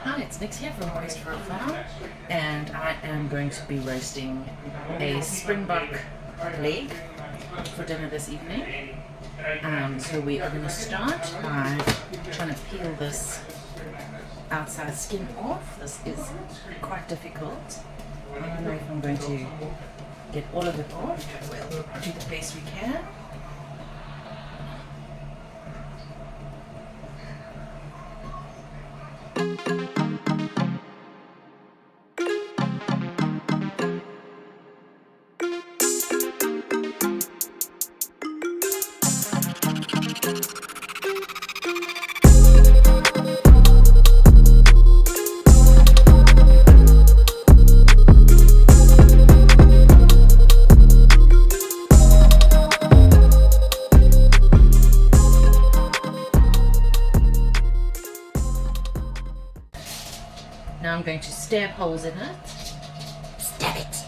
Hi, it's Nix here from Roast for a Farm, and I am going to be roasting a Springbok leg for dinner this evening. So we are going to start by trying to peel this outside skin off. This is quite difficult. I don't know if I'm going to get all of it off. We'll do the best we can. Now I'm going to stab holes in it. Stab it!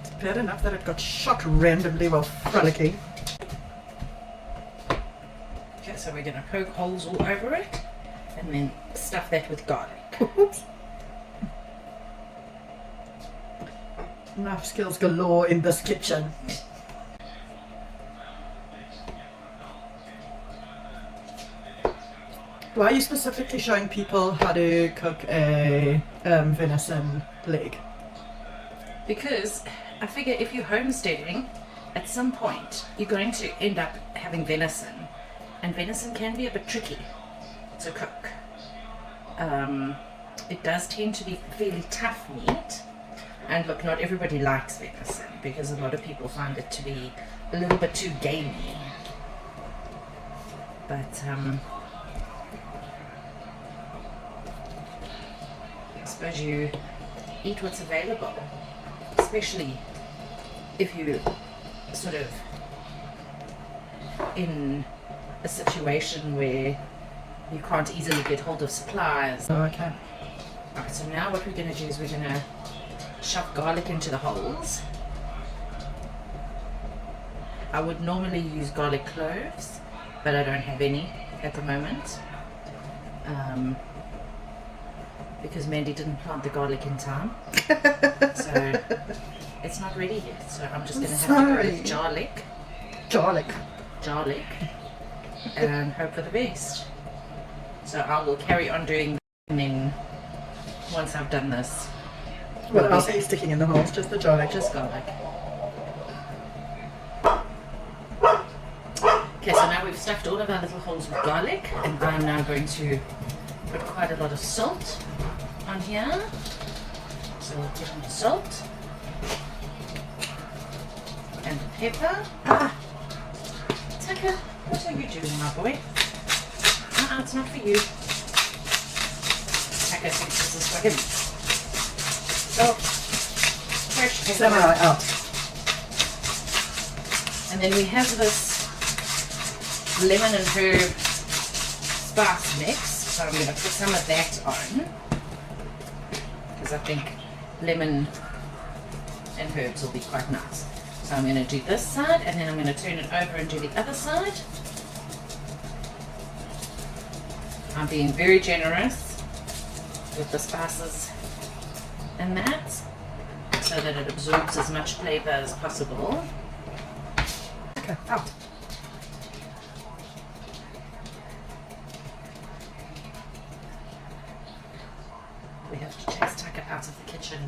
It's bad enough that it got shot randomly while frolicking. Okay, so we're going to poke holes all over it and then stuff that with garlic. Oops. Knife skills galore in this kitchen. Why are you specifically showing people how to cook a venison leg? Because I figure if you're homesteading, at some point you're going to end up having venison, and venison can be a bit tricky to cook. It does tend to be fairly tough meat, and look, not everybody likes venison because a lot of people find it to be a little bit too gamey. But I suppose you eat what's available, especially if you sort of in a situation where you can't easily get hold of supplies. Oh, okay. Alright, so now what we're going to do is we're going to shove garlic into the holes. I would normally use garlic cloves, but I don't have any at the moment. Because Mandy didn't plant the garlic in time. So it's not ready yet. So I'm just going to have to go with garlic and hope for the best. So I will carry on doing that, and then once I've done this, What else are you sticking in the holes? Just the garlic? just garlic. Okay, so now we've stuffed all of our little holes with garlic, and I'm now going to put quite a lot of salt on here. So we'll put in the salt and the pepper. Tucker, what are you doing, my boy? It's not for you. Tucker thinks this is for him. Oh, fresh pepper. Samurai out. And then we have this lemon and herb spice mix. So I'm going to put some of that on, because I think lemon and herbs will be quite nice. So I'm going to do this side, and then I'm going to turn it over and do the other side. I'm being very generous with the spices and that, so that it absorbs as much flavor as possible. Okay, out. We have to chase Tucker out of the kitchen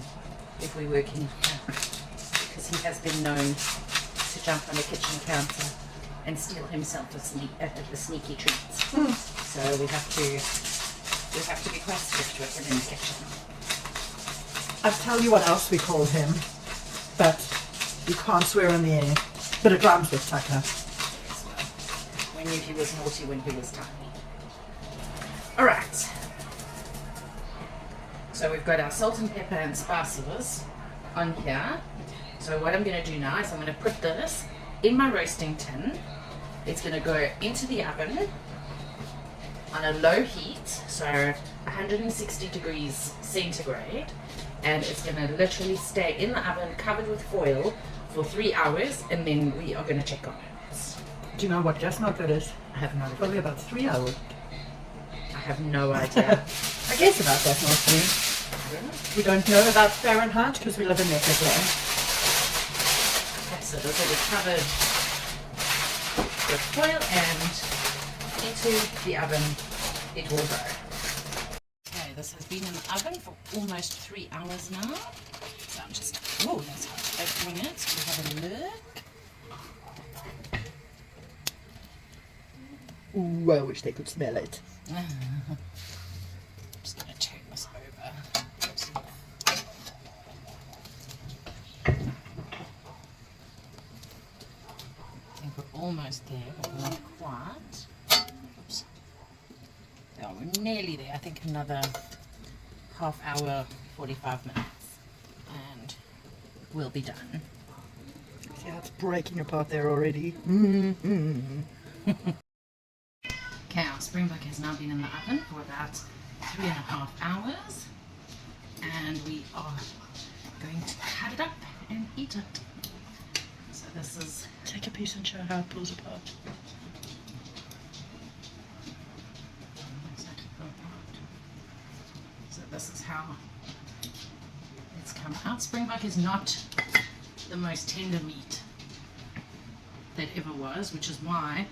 if we're working here, because he has been known to jump on the kitchen counter and steal himself a sneaky treats. So we have to be quite strict with him in the kitchen. I'll tell you what else we call him, but you can't swear on the air. But it rhymes with Tucker. Yes, well, we knew he was naughty when he was tiny. Alright. So we've got our salt and pepper and spices on here. So what I'm going to do now is I'm going to put this in my roasting tin. It's going to go into the oven on a low heat, so 160 degrees centigrade, and it's going to literally stay in the oven covered with foil for 3 hours, and then we are going to check on it. Do you know what gas milk that is? I have no idea. Probably about 3 hours. I have no idea. I guess about that mostly. We don't know about Fahrenheit because we live in Mexico. Okay, so this will be covered with foil and into the oven it will go. Okay, this has been in the oven for almost 3 hours now. So I'm just, oh, that's hot, opening it. We have a look. Ooh, I wish they could smell it. I'm just going to turn this over. Oops. I think we're almost there, but not quite. Oops. Oh, we're nearly there. I think another half hour, 45 minutes, and we'll be done. See how it's breaking apart there already. Okay, our Springbok has now been in the oven for about 3.5 hours, and we are going to cut it up and eat it. So this is, Take a piece and show how it pulls apart. so this is how it's come out. Springbok is not the most tender meat that ever was, which is why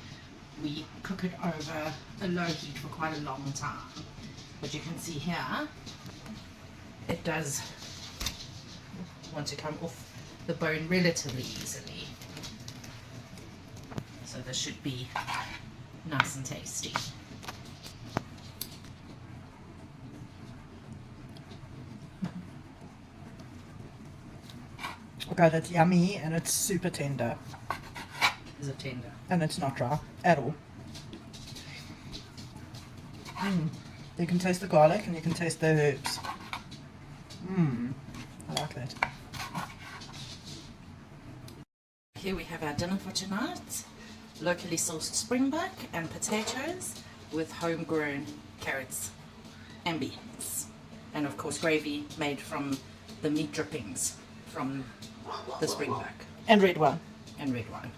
we cook it over a low heat for quite a long time. But you can see here, it does want to come off the bone relatively easily. So this should be nice and tasty. Okay, that's yummy and it's super tender. Is it tender? And it's not dry at all. You can taste the garlic and you can taste the herbs. I like that. Here we have our dinner for tonight. Locally sourced springbok and potatoes with homegrown carrots and beans. And of course gravy made from the meat drippings from the springbok And red wine. and red wine.